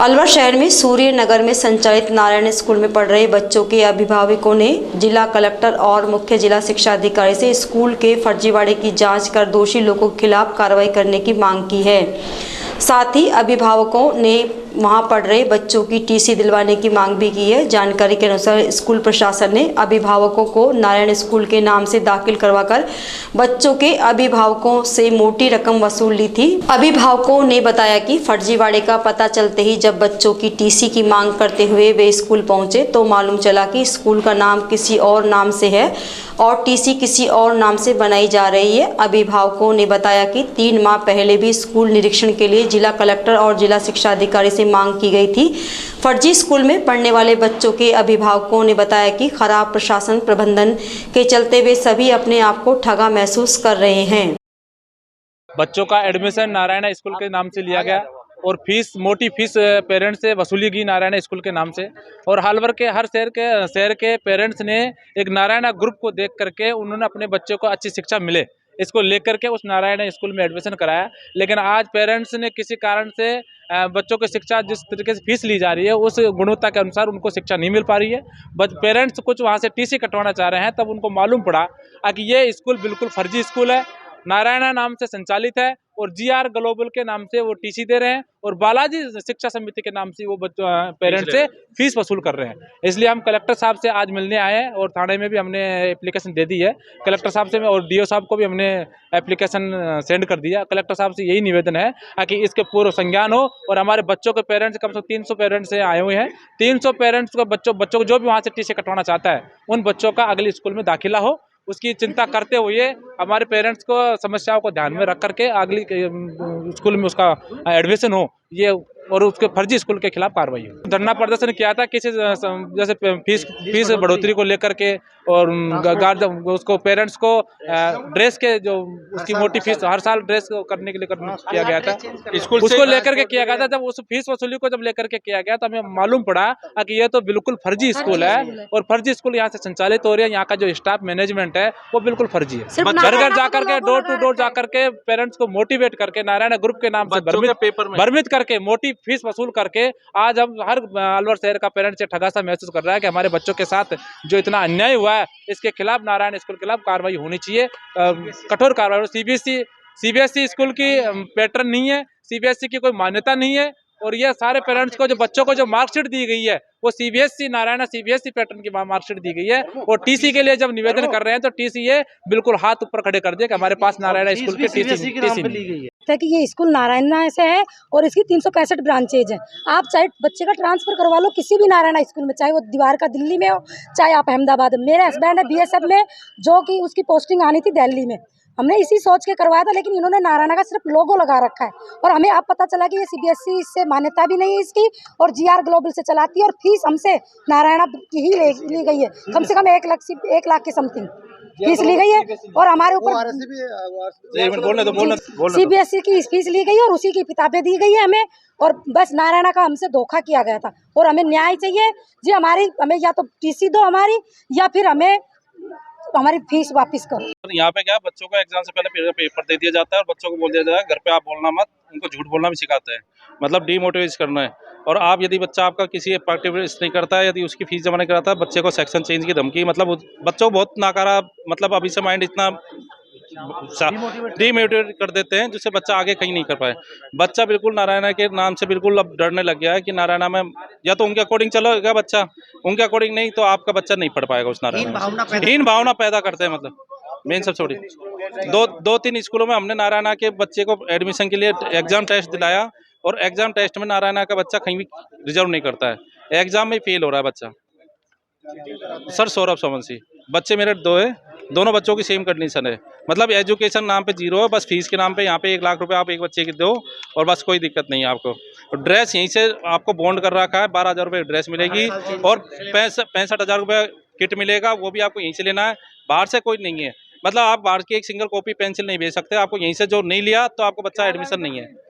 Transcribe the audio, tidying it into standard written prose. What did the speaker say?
अलवर शहर में सूर्य नगर में संचालित नारायण स्कूल में पढ़ रहे बच्चों के अभिभावकों ने जिला कलेक्टर और मुख्य जिला शिक्षा अधिकारी से स्कूल के फर्जीवाड़े की जांच कर दोषी लोगों के खिलाफ कार्रवाई करने की मांग की है। साथ ही अभिभावकों ने वहां पढ़ रहे बच्चों की टीसी दिलवाने की मांग भी की है। जानकारी के अनुसार स्कूल प्रशासन ने अभिभावकों को नारायण स्कूल के नाम से दाखिल करवाकर बच्चों के अभिभावकों से मोटी रकम वसूल ली थी। अभिभावकों ने बताया कि फर्जीवाड़े का पता चलते ही जब बच्चों की टीसी की मांग करते हुए वे स्कूल पहुंचे तो मालूम चला कि स्कूल का नाम किसी और नाम से है और टीसी किसी और नाम से बनाई जा रही है। अभिभावकों ने बताया कि 3 माह पहले भी स्कूल निरीक्षण के लिए जिला कलेक्टर और जिला शिक्षा अधिकारी से मांग की गई थी। फर्जी स्कूल में पढ़ने वाले बच्चों के अभिभावकों ने बताया कि खराब प्रशासन प्रबंधन के चलते वे सभी अपने आप को ठगा महसूस कर रहे हैं। बच्चों का एडमिशन नारायण स्कूल के नाम से लिया गया और मोटी फीस पेरेंट्स से वसूली गई नारायण स्कूल के नाम से। और अलवर के हर शहर के पेरेंट्स ने एक नारायण ग्रुप को देख करके उन्होंने अपने बच्चों को अच्छी शिक्षा मिले इसको लेकर के उस नारायण स्कूल में एडमिशन कराया। लेकिन आज पेरेंट्स ने किसी कारण से बच्चों की शिक्षा जिस तरीके से फीस ली जा रही है उस गुणवत्ता के अनुसार उनको शिक्षा नहीं मिल पा रही है। पेरेंट्स कुछ वहाँ से टीसी कटवाना चाह रहे हैं, तब उनको मालूम पड़ा कि ये स्कूल बिल्कुल फर्जी स्कूल है, नारायणा नाम से संचालित है और जीआर ग्लोबल के नाम से वो टीसी दे रहे हैं और बालाजी शिक्षा समिति के नाम से वो बच्चों पेरेंट्स से फीस वसूल कर रहे हैं। इसलिए हम कलेक्टर साहब से आज मिलने आए हैं और थाने में भी हमने एप्लीकेशन दे दी है कलेक्टर साहब से और डीओ साहब को भी हमने एप्लीकेशन सेंड कर दिया। कलेक्टर साहब से यही निवेदन है कि इसके पूर्व संज्ञान हो और हमारे बच्चों के पेरेंट्स कम से कम 300 पेरेंट्स आए हुए हैं। 300 पेरेंट्स को बच्चों को जो भी वहाँ से टीसी कटवाना चाहता है उन बच्चों का अगले स्कूल में दाखिला हो, उसकी चिंता करते हुए हमारे पेरेंट्स को समस्याओं को ध्यान में रख करके अगली स्कूल में उसका एडमिशन हो ये और उसके फर्जी स्कूल के खिलाफ कार्रवाई हो। धरना प्रदर्शन किया था किसी जैसे फीस बढ़ोतरी को लेकर के और उसको पेरेंट्स को ड्रेस के जो उसकी मोटी फीस हर साल ड्रेस करने के लिए किया गया था उसको लेकर के किया गया था। जब उस फीस वसूली को जब लेकर के किया गया तो हमें मालूम पड़ा कि ये तो बिल्कुल फर्जी स्कूल है और फर्जी स्कूल यहाँ से संचालित हो रही है। यहाँ का जो स्टाफ मैनेजमेंट है वो बिल्कुल फर्जी है। घर घर जाकर के डोर टू डोर जाकर के पेरेंट्स को मोटिवेट करके नारायण ग्रुप के नाम से भ्रमित करके मोटी फीस वसूल करके आज हम हर अलवर शहर का पेरेंट्स से ठगा सा महसूस कर रहा है कि हमारे बच्चों के साथ जो इतना अन्याय हुआ है इसके खिलाफ नारायण स्कूल के खिलाफ कार्रवाई होनी चाहिए, कठोर कार्रवाई। सीबीएसई स्कूल की पैटर्न नहीं है, सीबीएसई की कोई मान्यता नहीं है और ये सारे पेरेंट्स को जो बच्चों को जो मार्कशीट दी गई है वो नारायण सीबीएसई पैटर्न की मार्कशीट दी गई है और टीसी के लिए जब निवेदन कर रहे हैं तो टीसी ये बिल्कुल हाथ ऊपर खड़े कर दिए कि हमारे पास नारायण स्कूल की टीसी ली गई है कि ये स्कूल नारायण से है और इसकी 365 ब्रांचेज हैं। आप चाहे बच्चे का ट्रांसफर करवा लो किसी भी नारायण स्कूल में, चाहे वो दीवार का दिल्ली में हो चाहे आप अहमदाबाद में। मेरे हस्बैंड है बीएसएफ में जो कि उसकी पोस्टिंग आनी थी दिल्ली में, हमने इसी सोच के करवाया था लेकिन इन्होंने नारायण का सिर्फ लोगो लगा रखा है और हमें अब पता चला कि ये सीबीएसई से मान्यता भी नहीं है इसकी और जीआर ग्लोबल से चलाती है और फीस हमसे नारायण की ही ली गई है। कम से कम 1 लाख की समथिंग फीस ली गई है और हमारे ऊपर सीबीएसई की फीस ली गई है और उसी की किताबें दी गई है हमें और बस नारायण का हमसे धोखा किया गया था और हमें न्याय चाहिए जी। हमें या तो टीसी दो हमारी या फिर हमारी फीस वापस करो। यहाँ पे क्या बच्चों को एग्जाम से पहले पेपर दे दिया जाता है और बच्चों को बोल दिया जाता है घर पे आप बोलना मत, उनको झूठ बोलना भी सिखाते हैं, मतलब डीमोटिवेट करना है। और आप यदि बच्चा आपका किसी एक्टिविटीज नहीं करता है, यदि उसकी फीस जमा नहीं कराता है, बच्चे को सेक्शन चेंज की धमकी, मतलब बच्चों को बहुत नाकारा, मतलब अभी से माइंड इतना डीमोटिवेट कर देते हैं जिससे बच्चा आगे कहीं नहीं कर पाए। बच्चा बिल्कुल नारायणा के नाम से बिल्कुल अब डरने लग गया है कि नारायणा में या तो उनके अकॉर्डिंग चलेगा बच्चा, उनके अकॉर्डिंग नहीं तो आपका बच्चा नहीं पढ़ पाएगा उस नारायणा। हीन भावना पैदा करते हैं, मतलब मेन सब छोड़ी। 2-3 स्कूलों में हमने नारायणा के बच्चे को एडमिशन के लिए एग्जाम टेस्ट दिलाया और एग्जाम टेस्ट में नारायणा का बच्चा कहीं भी रिजर्व नहीं करता है, एग्जाम में फेल हो रहा है बच्चा। सर सौरभ सोमवंशी बच्चे मेरे 2 है, दोनों बच्चों की सेम कंडीशन है, मतलब एजुकेशन नाम पे 0 है, बस फीस के नाम पे यहाँ पे 1 लाख रुपए आप एक बच्चे की दो और बस कोई दिक्कत नहीं है आपको। और ड्रेस यहीं से आपको बॉन्ड कर रखा है, 12,000 रुपये ड्रेस मिलेगी और 65,000 रुपये किट मिलेगा, वो भी आपको यहीं से लेना है, बाहर से कोई नहीं है। मतलब आप बाहर की एक सिंगल कॉपी पेंसिल नहीं भेज सकते, आपको यहीं से जो नहीं लिया तो आपको बच्चा एडमिशन नहीं है।